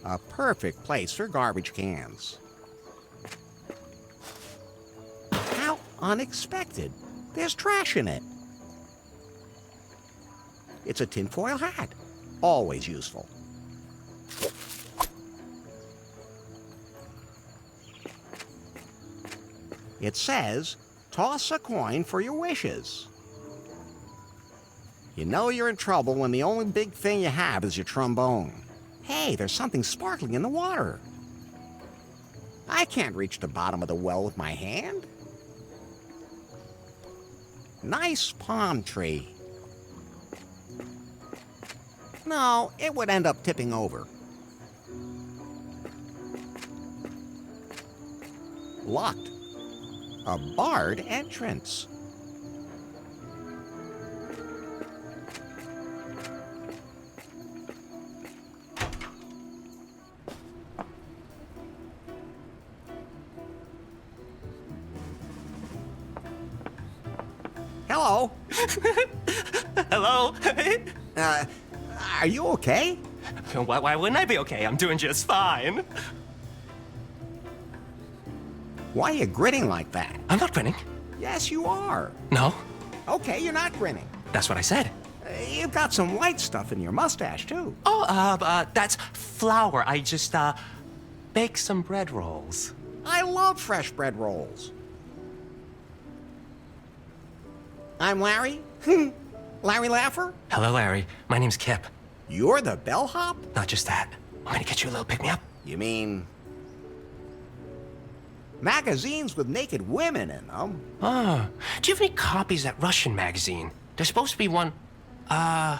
A perfect place for garbage cans. How unexpected. There's trash in it. It's a tinfoil hat. Always useful. It says, toss a coin for your wishes. You know you're in trouble when the only big thing you have is your trombone. Hey, there's something sparkling in the water. I can't reach the bottom of the well with my hand. Nice palm tree. No, it would end up tipping over. Locked. A barred entrance. Hello. Hello? Are you okay? Why wouldn't I be okay? I'm doing just fine. Why are you grinning like that? I'm not grinning. Yes, you are. No, Okay, you're not grinning. that's what I said. You've got some white stuff in your mustache, too. Oh, that's flour. I just, baked some bread rolls. I love fresh bread rolls. I'm Larry. Larry Laffer. Hello, Larry. My name's Kip. You're the bellhop? Not just that. I'm gonna get you a little pick-me-up. You mean... magazines with naked women in them? Oh, do you have any copies of that Russian magazine? There's supposed to be one, I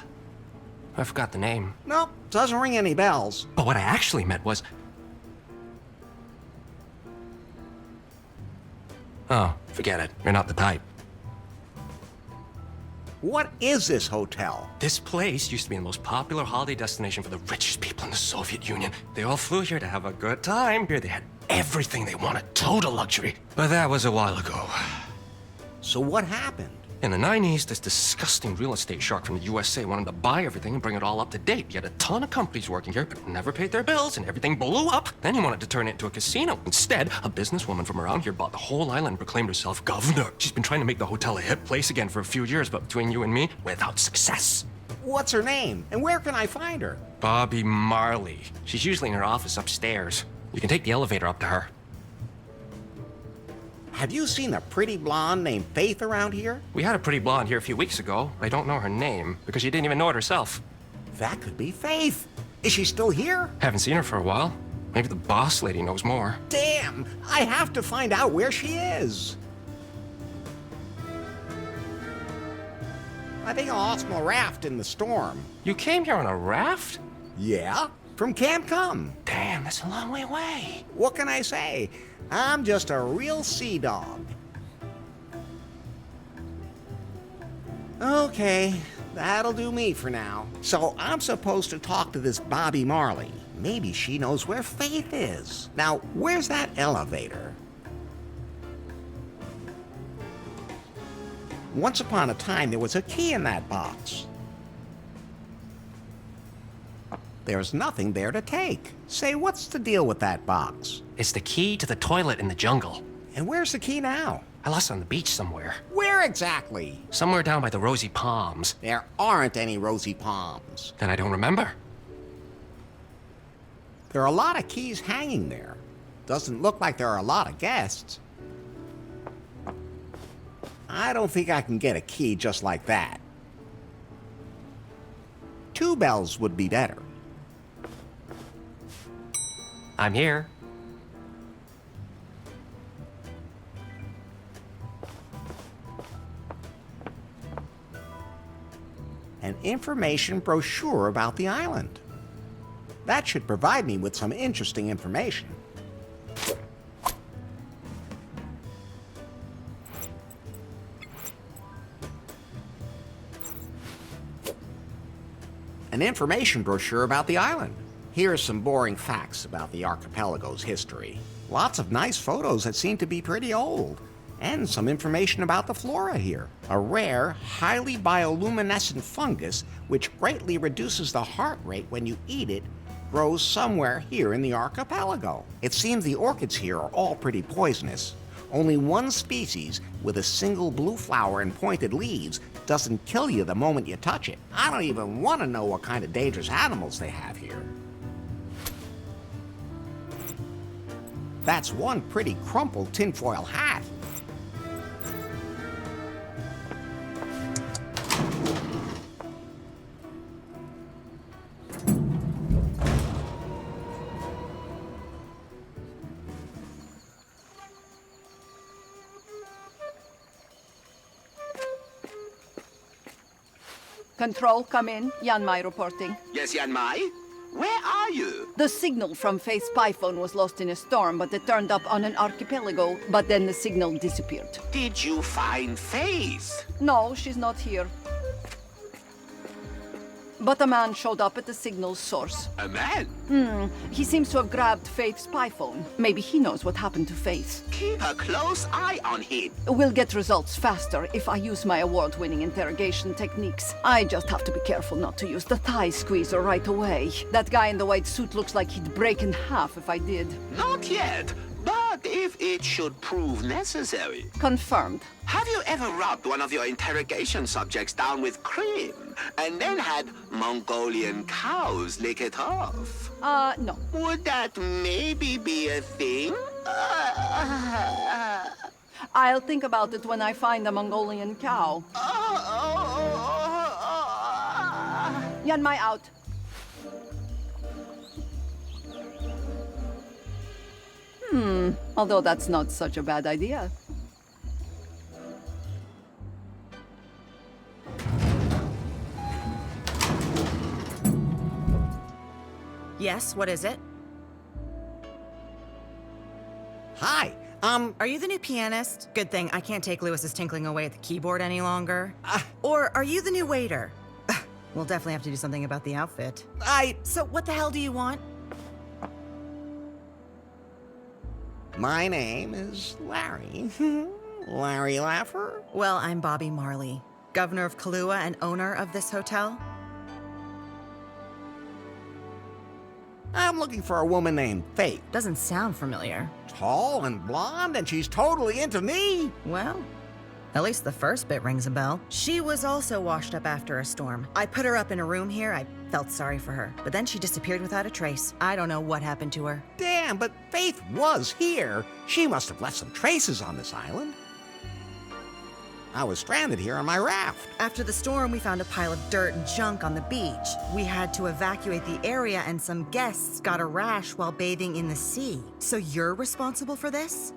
forgot the name. Nope, doesn't ring any bells. But what I actually meant was... Oh, forget it. You're not the type. What is this hotel? This place used to be the most popular holiday destination for the richest people in the Soviet Union. They all flew here to have a good time. Here they had everything they wanted, total luxury. But that was a while ago. So what happened? In the 90s, this disgusting real estate shark from the USA wanted to buy everything and bring it all up to date. He had a ton of companies working here, but never paid their bills, and everything blew up. Then he wanted to turn it into a casino. Instead, a businesswoman from around here bought the whole island and proclaimed herself governor. She's been trying to make the hotel a hip place again for a few years, but between you and me, without success. What's her name? And where can I find her? Bobby Marley. She's usually in her office upstairs. You can take the elevator up to her. Have you seen a pretty blonde named Faith around here? We had a pretty blonde here a few weeks ago. I don't know her name because she didn't even know it herself. That could be Faith. Is she still here? Haven't seen her for a while. Maybe the boss lady knows more. Damn! I have to find out where she is. I think I lost my raft in the storm. You came here on a raft? Yeah? From Camp Cum. Damn, that's a long way away. What can I say? I'm just a real sea dog. Okay, that'll do me for now. So I'm supposed to talk to this Bobby Marley. Maybe she knows where Faith is. Now, where's that elevator? Once upon a time, there was a key in that box. There's nothing there to take. Say, what's the deal with that box? It's the key to the toilet in the jungle. And where's the key now? I lost it on the beach somewhere. Where exactly? Somewhere down by the rosy palms. There aren't any rosy palms. Then I don't remember. There are a lot of keys hanging there. Doesn't look like there are a lot of guests. I don't think I can get a key just like that. 2 bells would be better. I'm here. An information brochure about the island. That should provide me with some interesting information. An information brochure about the island. Here are some boring facts about the archipelago's history. Lots of nice photos that seem to be pretty old. And some information about the flora here. A rare, highly bioluminescent fungus which greatly reduces the heart rate when you eat it grows somewhere here in the archipelago. It seems the orchids here are all pretty poisonous. Only one species, with a single blue flower and pointed leaves, doesn't kill you the moment you touch it. I don't even want to know what kind of dangerous animals they have here. That's one pretty crumpled tinfoil hat. Control, come in. Jan Mai reporting. Yes, Jan Mai? Where are you? The signal from Faith's spy phone was lost in a storm, but it turned up on an archipelago, but then the signal disappeared. Did you find Faith? No, she's not here. But a man showed up at the signal's source. A man? He seems to have grabbed Faith's spy phone. Maybe he knows what happened to Faith. Keep a close eye on him. We'll get results faster if I use my award-winning interrogation techniques. I just have to be careful not to use the thigh squeezer right away. That guy in the white suit looks like he'd break in half if I did. Not yet, but if it should prove necessary. Confirmed. Have you ever rubbed one of your interrogation subjects down with cream and then had Mongolian cows lick it off? No. Would that maybe be a thing? I'll think about it when I find a Mongolian cow. Jan Mai out. Although that's not such a bad idea. Yes, what is it? Hi, Are you the new pianist? Good thing I can't take Lewis's tinkling away at the keyboard any longer. Or are you the new waiter? We'll definitely have to do something about the outfit. So what the hell do you want? My name is Larry. Larry Laffer? Well, I'm Bobby Marley, governor of Kahlua and owner of this hotel. I'm looking for a woman named Faith. Doesn't sound familiar. Tall and blonde, and she's totally into me. Well, at least the first bit rings a bell. She was also washed up after a storm. I put her up in a room here. I felt sorry for her. But then she disappeared without a trace. I don't know what happened to her. Damn, but Faith was here. She must have left some traces on this island. I was stranded here on my raft. After the storm, we found a pile of dirt and junk on the beach. We had to evacuate the area, and some guests got a rash while bathing in the sea. So you're responsible for this?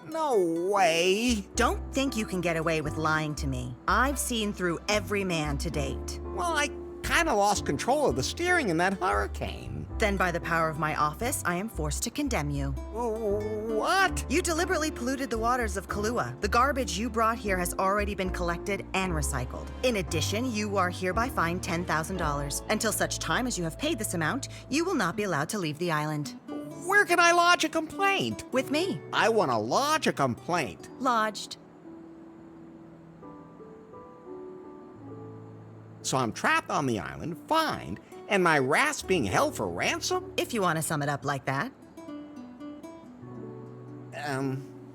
No way. Don't think you can get away with lying to me. I've seen through every man to date. Well, I kind of lost control of the steering in that hurricane. Then by the power of my office, I am forced to condemn you. What? You deliberately polluted the waters of Kahlua. The garbage you brought here has already been collected and recycled. In addition, you are hereby fined $10,000. Until such time as you have paid this amount, you will not be allowed to leave the island. Where can I lodge a complaint? With me. I want to lodge a complaint. Lodged. So I'm trapped on the island, fined, and my raft's being held for ransom? If you want to sum it up like that.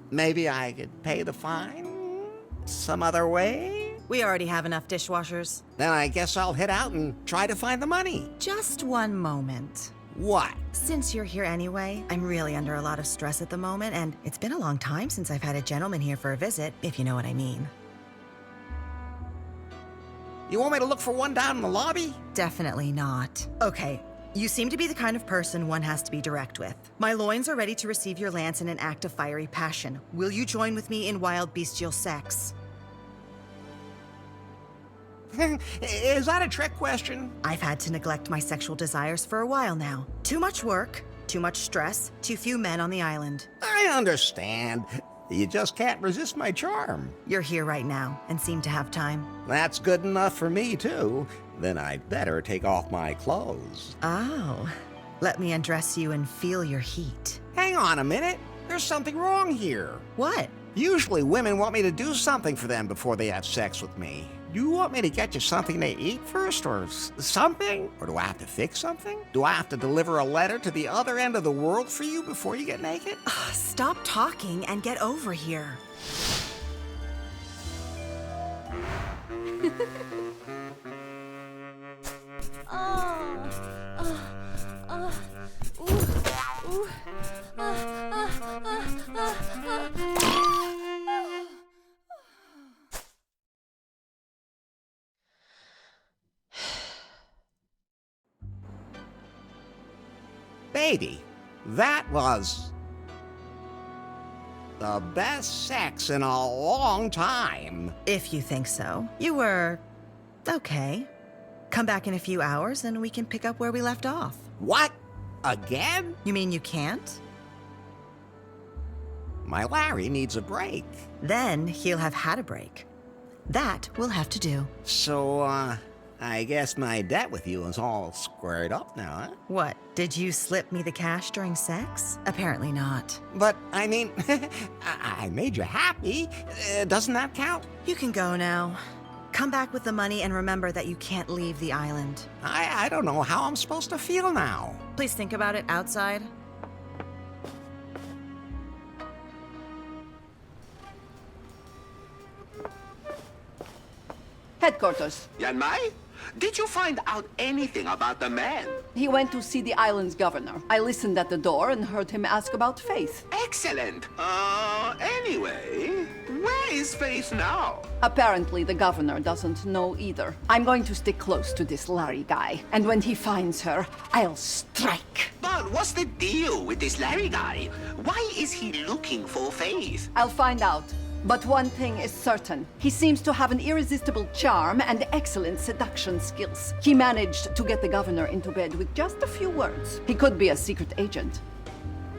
Maybe I could pay the fine some other way? We already have enough dishwashers. Then I guess I'll head out and try to find the money. Just one moment. What? Since you're here anyway, I'm really under a lot of stress at the moment, and it's been a long time since I've had a gentleman here for a visit, if you know what I mean. You want me to look for one down in the lobby? Definitely not. Okay, you seem to be the kind of person one has to be direct with. My loins are ready to receive your lance in an act of fiery passion. Will you join with me in wild bestial sex? Is that a trick question? I've had to neglect my sexual desires for a while now. Too much work, too much stress, too few men on the island. I understand. You just can't resist my charm. You're here right now and seem to have time. That's good enough for me, too. Then I'd better take off my clothes. Oh, let me undress you and feel your heat. Hang on a minute. There's something wrong here. What? Usually women want me to do something for them before they have sex with me. Do you want me to get you something to eat first, or something? Or do I have to fix something? Do I have to deliver a letter to the other end of the world for you before you get naked? Stop talking and get over here. Baby, that was the best sex in a long time. If you think so. You were okay. Come back in a few hours and we can pick up where we left off. What? Again? You mean you can't? My Larry needs a break. Then he'll have had a break. That we'll have to do. So, I guess my debt with you is all squared up now, huh? What, did you slip me the cash during sex? Apparently not. But, I mean, I made you happy. Doesn't that count? You can go now. Come back with the money and remember that you can't leave the island. I don't know how I'm supposed to feel now. Please think about it outside. Headquarters. Yanmai, did you find out anything about the man? He went to see the island's governor. I listened at the door and heard him ask about Faith. Excellent. Anyway, where is Faith now? Apparently, the governor doesn't know either. I'm going to stick close to this Larry guy, and when he finds her, I'll strike. But what's the deal with this Larry guy? Why is he looking for Faith? I'll find out. But one thing is certain. He seems to have an irresistible charm and excellent seduction skills. He managed to get the governor into bed with just a few words. He could be a secret agent.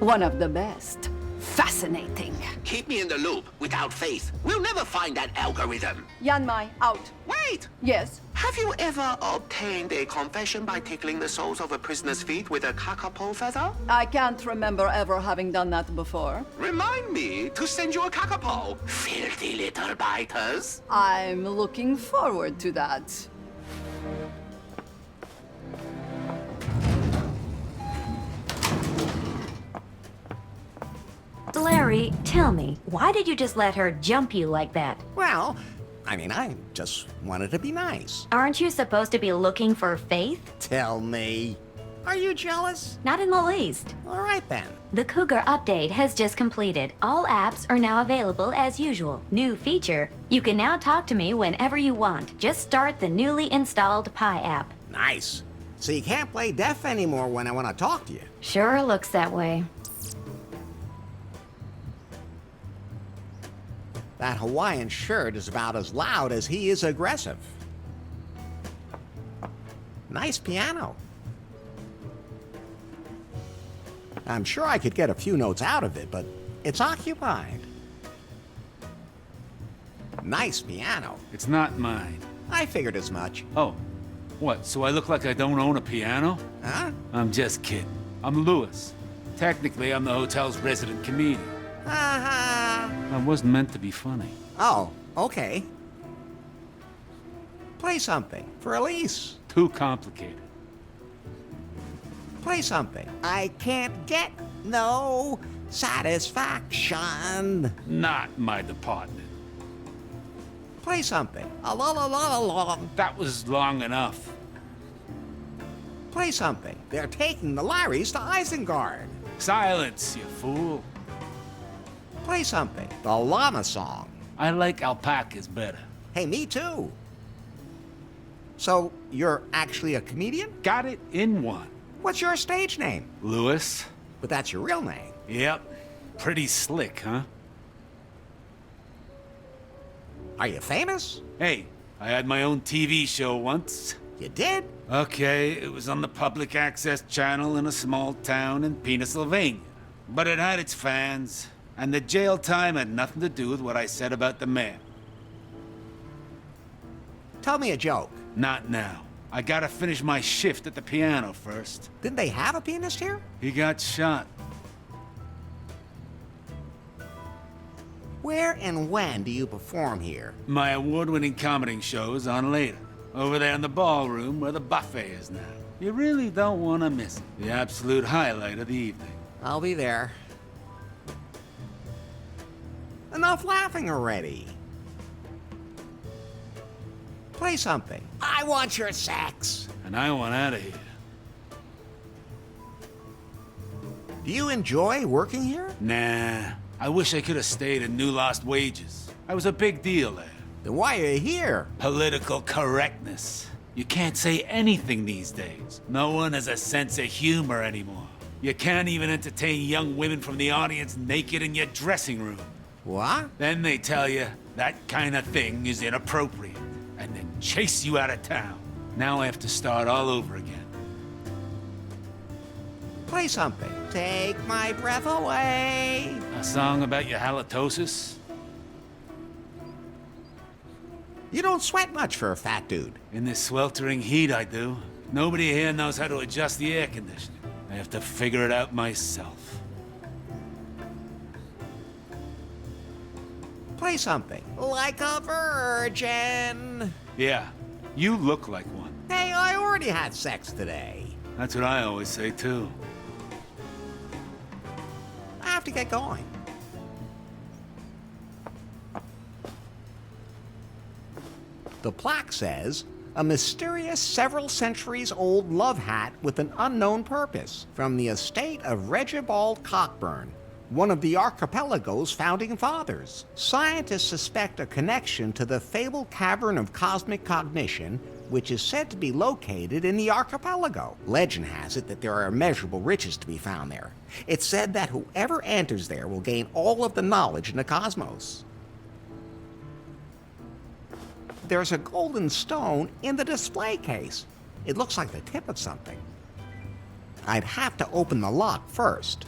One of the best. Fascinating. Keep me in the loop. Without Faith, we'll never find that algorithm. Yanmai, out. Wait! Yes? Have you ever obtained a confession by tickling the soles of a prisoner's feet with a kakapo feather? I can't remember ever having done that before. Remind me to send you a kakapo, filthy little biters. I'm looking forward to that. Larry, tell me, why did you just let her jump you like that? Well, I mean, I just wanted to be nice. Aren't you supposed to be looking for Faith? Tell me. Are you jealous? Not in the least. All right then. The Cougar update has just completed. All apps are now available as usual. New feature, you can now talk to me whenever you want. Just start the newly installed Pi app. Nice. So you can't play deaf anymore when I want to talk to you. Sure looks that way. That Hawaiian shirt is about as loud as he is aggressive. Nice piano. I'm sure I could get a few notes out of it, but it's occupied. Nice piano. It's not mine. I figured as much. Oh, what, so I look like I don't own a piano? Huh? I'm just kidding. I'm Lewis. Technically, I'm the hotel's resident comedian. Ha I wasn't meant to be funny. Oh, okay. Play something for Elise. Too complicated. Play something. I can't get no satisfaction. Not my department. Play something. A la la la la la. That was long enough. Play something. They're taking the Larrys to Isengard. Silence, you fool. Play something. The llama song. I like alpacas better. Hey, me too. So, you're actually a comedian? Got it in one. What's your stage name? Lewis? But that's your real name. Yep. Pretty slick, huh? Are you famous? Hey, I had my own TV show once. You did? Okay, it was on the public access channel in a small town in Pennsylvania. But it had its fans, and the jail time had nothing to do with what I said about the man. Tell me a joke. Not now. I gotta finish my shift at the piano first. Didn't they have a pianist here? He got shot. Where and when do you perform here? My award-winning comedy show's on later. Over there in the ballroom where the buffet is now. You really don't want to miss it. The absolute highlight of the evening. I'll be there. Enough laughing already. Play something. I want your sax. And I want out of here. Do you enjoy working here? Nah. I wish I could have stayed in New Lost Wages. I was a big deal there. Then why are you here? Political correctness. You can't say anything these days. No one has a sense of humor anymore. You can't even entertain young women from the audience naked in your dressing room. What? Then they tell you that kind of thing is inappropriate, and then chase you out of town. Now I have to start all over again. Play something. Take my breath away. A song about your halitosis? You don't sweat much for a fat dude. In this sweltering heat, I do. Nobody here knows how to adjust the air conditioning. I have to figure it out myself. Play something. Like a virgin. Yeah, you look like one. Hey, I already had sex today. That's what I always say, too. I have to get going. The plaque says, a mysterious several centuries old love hat with an unknown purpose from the estate of Regibald Cockburn, one of the archipelago's founding fathers. Scientists suspect a connection to the fabled cavern of cosmic cognition, which is said to be located in the archipelago. Legend has it that there are immeasurable riches to be found there. It's said that whoever enters there will gain all of the knowledge in the cosmos. There's a golden stone in the display case. It looks like the tip of something. I'd have to open the lock first.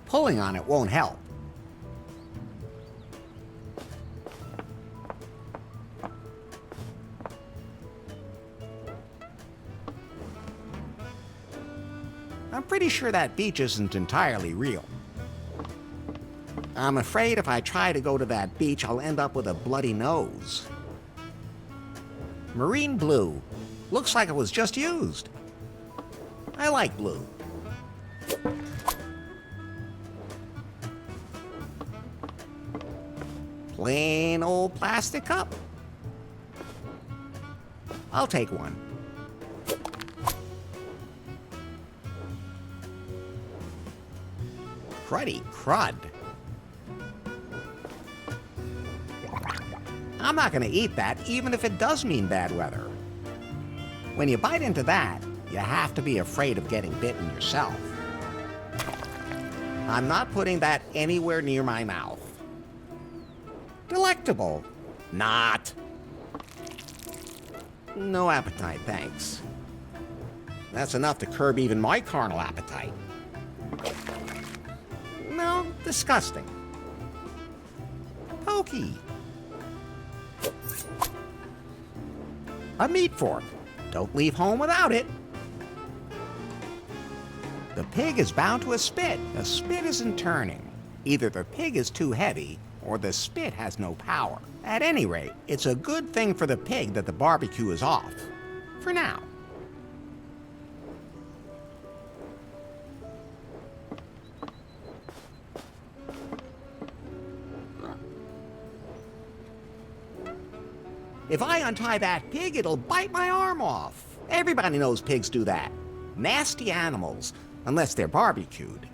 Pulling on it won't help. I'm pretty sure that beach isn't entirely real. I'm afraid if I try to go to that beach, I'll end up with a bloody nose. Marine blue. Looks like it was just used. I like blue. Plain old plastic cup. I'll take one. Cruddy crud. I'm not gonna eat that, even if it does mean bad weather. When you bite into that, you have to be afraid of getting bitten yourself. I'm not putting that anywhere near my mouth. Delectable. Not. No appetite, thanks. That's enough to curb even my carnal appetite. No, disgusting. Pokey. A meat fork. Don't leave home without it. The pig is bound to a spit. The spit isn't turning. Either the pig is too heavy, or the spit has no power. At any rate, it's a good thing for the pig that the barbecue is off. For now. If I untie that pig, it'll bite my arm off. Everybody knows pigs do that. Nasty animals, unless they're barbecued.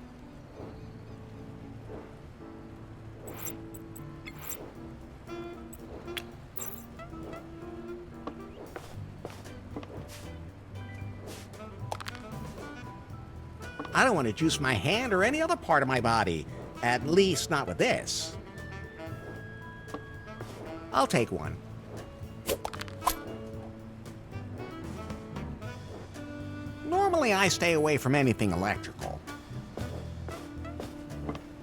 I don't want to juice my hand or any other part of my body. At least not with this. I'll take one. Normally I stay away from anything electrical.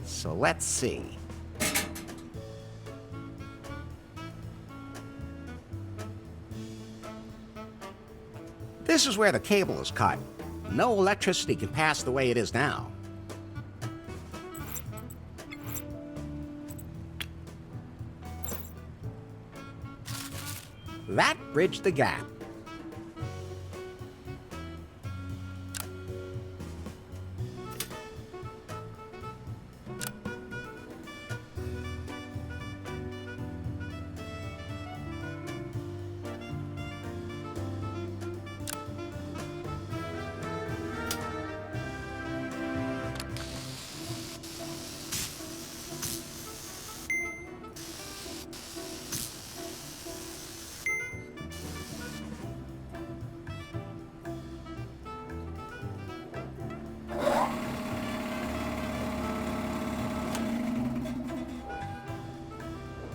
So let's see. This is where the cable is cut. No electricity can pass the way it is now. bridge the gap.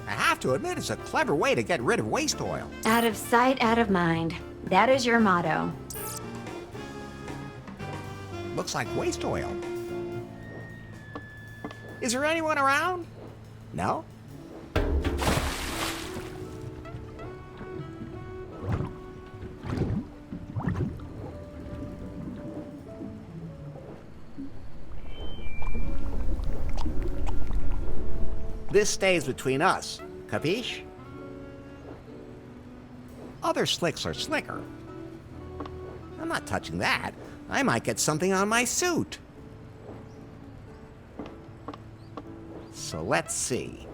I have to admit, it's a clever way to get rid of waste oil. Out of sight, out of mind. That is your motto. Looks like waste oil. Is there anyone around? No? This stays between us, capiche? Other slicks are slicker. I'm not touching that. I might get something on my suit. So let's see.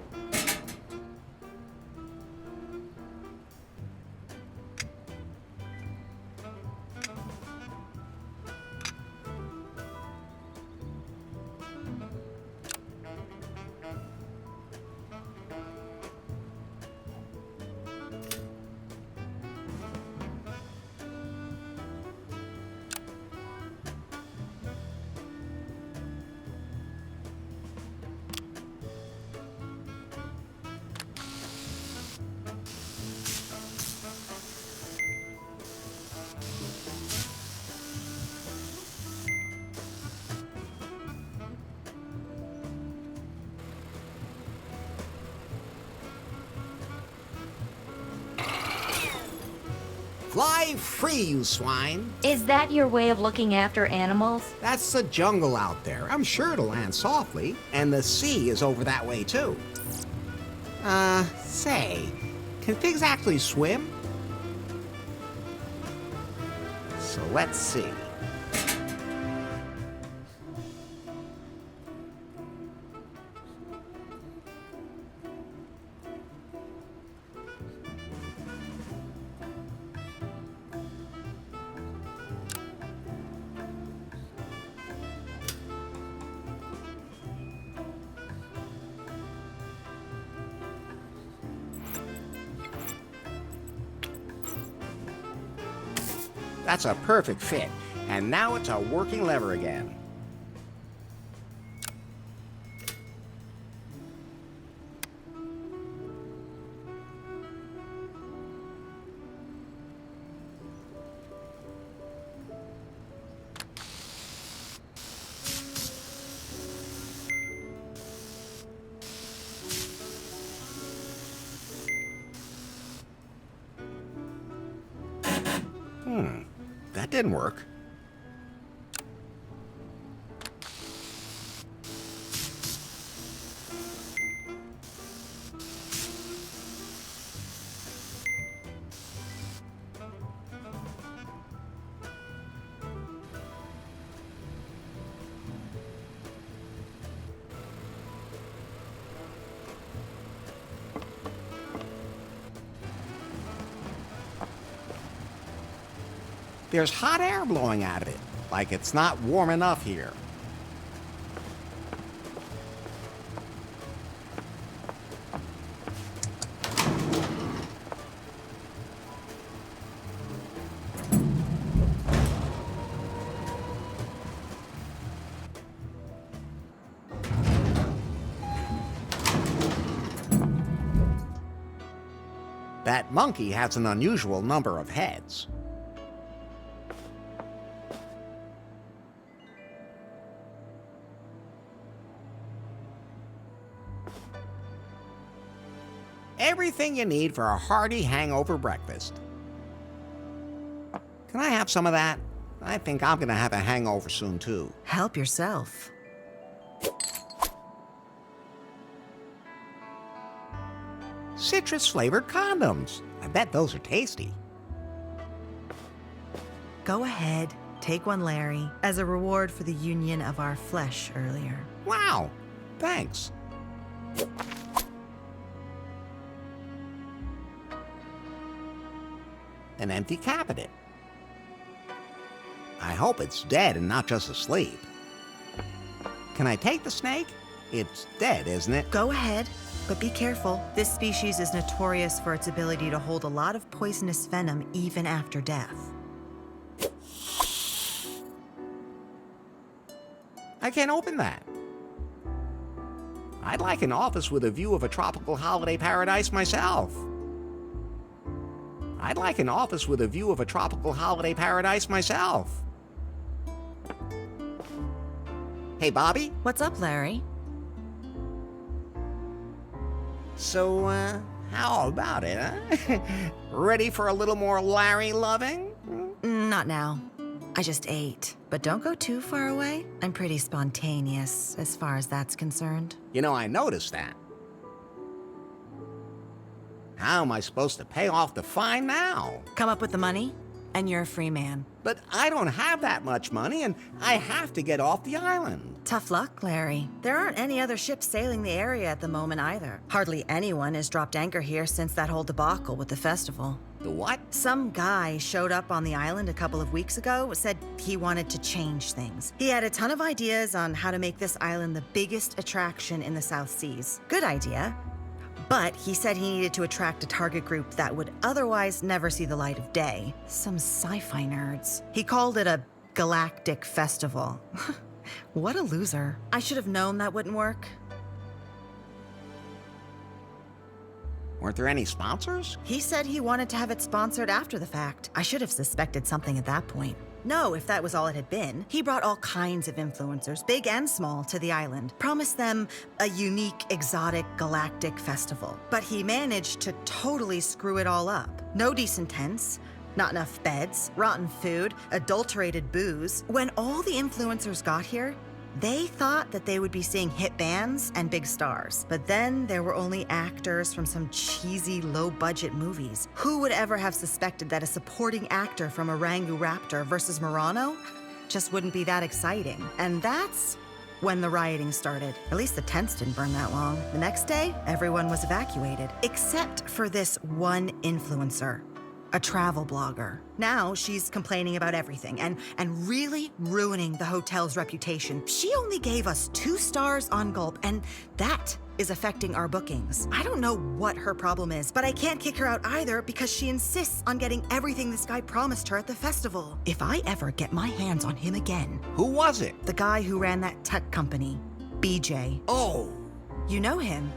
Fly free, you swine. Is that your way of looking after animals? That's the jungle out there. I'm sure it'll land softly. And the sea is over that way, too. Say, can pigs actually swim? So let's see. That's a perfect fit. And now it's a working lever again. That didn't work. There's hot air blowing out of it, like it's not warm enough here. That monkey has an unusual number of heads. Everything you need for a hearty hangover breakfast. Can I have some of that? I think I'm gonna have a hangover soon, too. Help yourself. citrus-flavored condoms. I bet those are tasty. Go ahead, take one, Larry, as a reward for the union of our flesh earlier. Wow, thanks. An empty cabinet. I hope it's dead and not just asleep. Can I take the snake? It's dead, isn't it? Go ahead, but be careful. This species is notorious for its ability to hold a lot of poisonous venom even after death. I can't open that. I'd like an office with a view of a tropical holiday paradise myself. I'd like an office with a view of a tropical holiday paradise myself. Hey, Bobby? What's up, Larry? So, how about it, huh? Ready for a little more Larry loving? Not now. I just ate. But don't go too far away. I'm pretty spontaneous as far as that's concerned. You know, I noticed that. How am I supposed to pay off the fine now? Come up with the money, and you're a free man. But I don't have that much money, and I have to get off the island. Tough luck, Larry. There aren't any other ships sailing the area at the moment either. Hardly anyone has dropped anchor here since that whole debacle with the festival. The what? Some guy showed up on the island a couple of weeks ago, said he wanted to change things. He had a ton of ideas on how to make this island the biggest attraction in the South Seas. Good idea. But he said he needed to attract a target group that would otherwise never see the light of day. Some sci-fi nerds. He called it a galactic festival. What a loser. I should have known that wouldn't work. Weren't there any sponsors? He said he wanted to have it sponsored after the fact. I should have suspected something at that point. No, if that was all it had been. He brought all kinds of influencers, big and small, to the island. Promised them a unique, exotic, galactic festival. But he managed to totally screw it all up. No decent tents, not enough beds, rotten food, adulterated booze. When all the influencers got here, they thought that they would be seeing hit bands and big stars. But then there were only actors from some cheesy, low-budget movies. Who would ever have suspected that a supporting actor from Orangu Raptor versus Murano just wouldn't be that exciting? And that's when the rioting started. At least the tents didn't burn that long. The next day, everyone was evacuated, except for this one influencer. A travel blogger. Now she's complaining about everything and really ruining the hotel's reputation. She only gave us 2 stars on Gulp, and that is affecting our bookings. I don't know what her problem is, but I can't kick her out either because she insists on getting everything this guy promised her at the festival. If I ever get my hands on him again... Who was it? The guy who ran that tech company, BJ. Oh, You know him.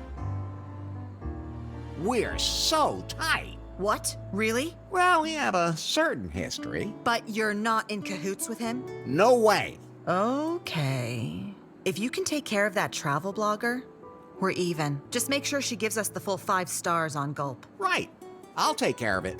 we're so tight. What? Really? Well, we have a certain history. But you're not in cahoots with him? No way. Okay. If you can take care of that travel blogger, we're even. Just make sure she gives us the full 5 stars on Gulp. Right. I'll take care of it.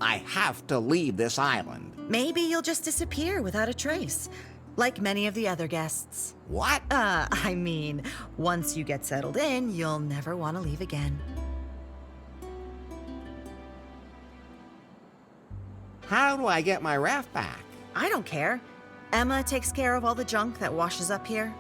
I have to leave this island. Maybe you'll just disappear without a trace, like many of the other guests. What? I mean, once you get settled in, you'll never want to leave again. How do I get my raft back? I don't care. Emma takes care of all the junk that washes up here.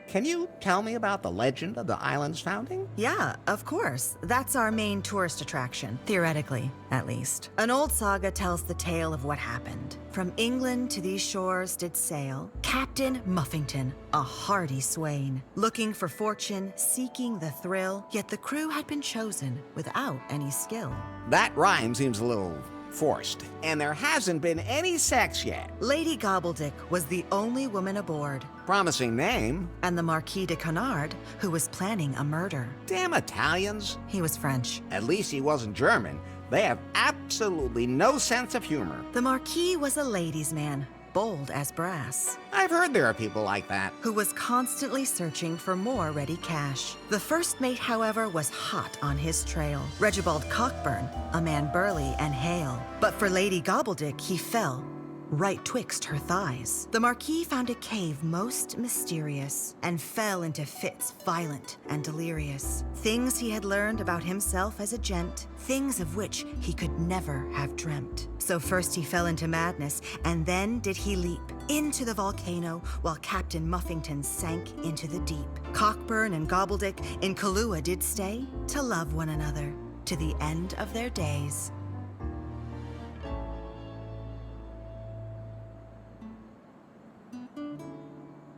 Can you tell me about the legend of the island's founding? Yeah, of course. That's our main tourist attraction, theoretically, at least. An old saga tells the tale of what happened. From England to these shores did sail Captain Muffington, a hardy swain, looking for fortune, seeking the thrill, yet the crew had been chosen without any skill. That rhyme seems a little forced, and there hasn't been any sex yet. Lady Gobbledick was the only woman aboard, Promising name. and the Marquis de Canard, who was planning a murder. Damn Italians. He was French. At least he wasn't German. They have absolutely no sense of humor. The Marquis was a ladies' man, bold as brass, I've heard there are people like that. who was constantly searching for more ready cash. The first mate, however, was hot on his trail. Regibald Cockburn, a man burly and hale. But for Lady Gobbledick, he fell right twixt her thighs. The Marquis found a cave most mysterious and fell into fits violent and delirious. Things he had learned about himself as a gent, things of which he could never have dreamt. So first he fell into madness, and then did he leap into the volcano while Captain Muffington sank into the deep. Cockburn and Gobbledick in Kahlua did stay to love one another to the end of their days.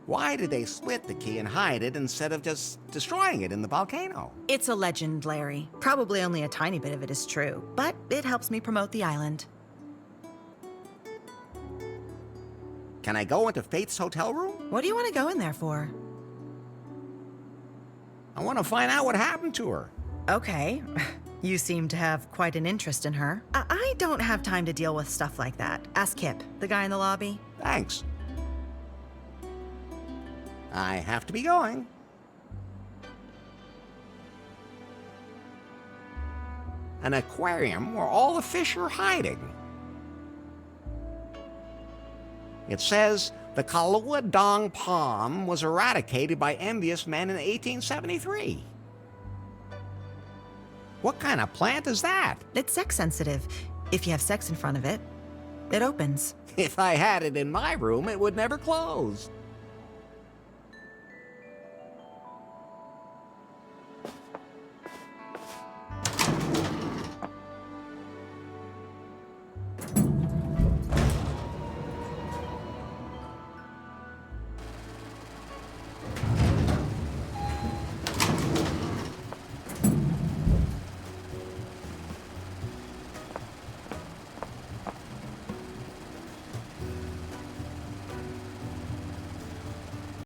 Why did they split the key and hide it instead of just destroying it in the volcano? It's a legend, Larry. Probably only a tiny bit of it is true, but it helps me promote the island. Can I go into Faith's hotel room? What do you want to go in there for? I want to find out what happened to her. Okay. You seem to have quite an interest in her. I don't have time to deal with stuff like that. Ask Kip, the guy in the lobby. Thanks. I have to be going. An aquarium where all the fish are hiding. It says the Kahlua Dong palm was eradicated by envious men in 1873. What kind of plant is that? It's sex sensitive. If you have sex in front of it, it opens. If I had it in my room, it would never close.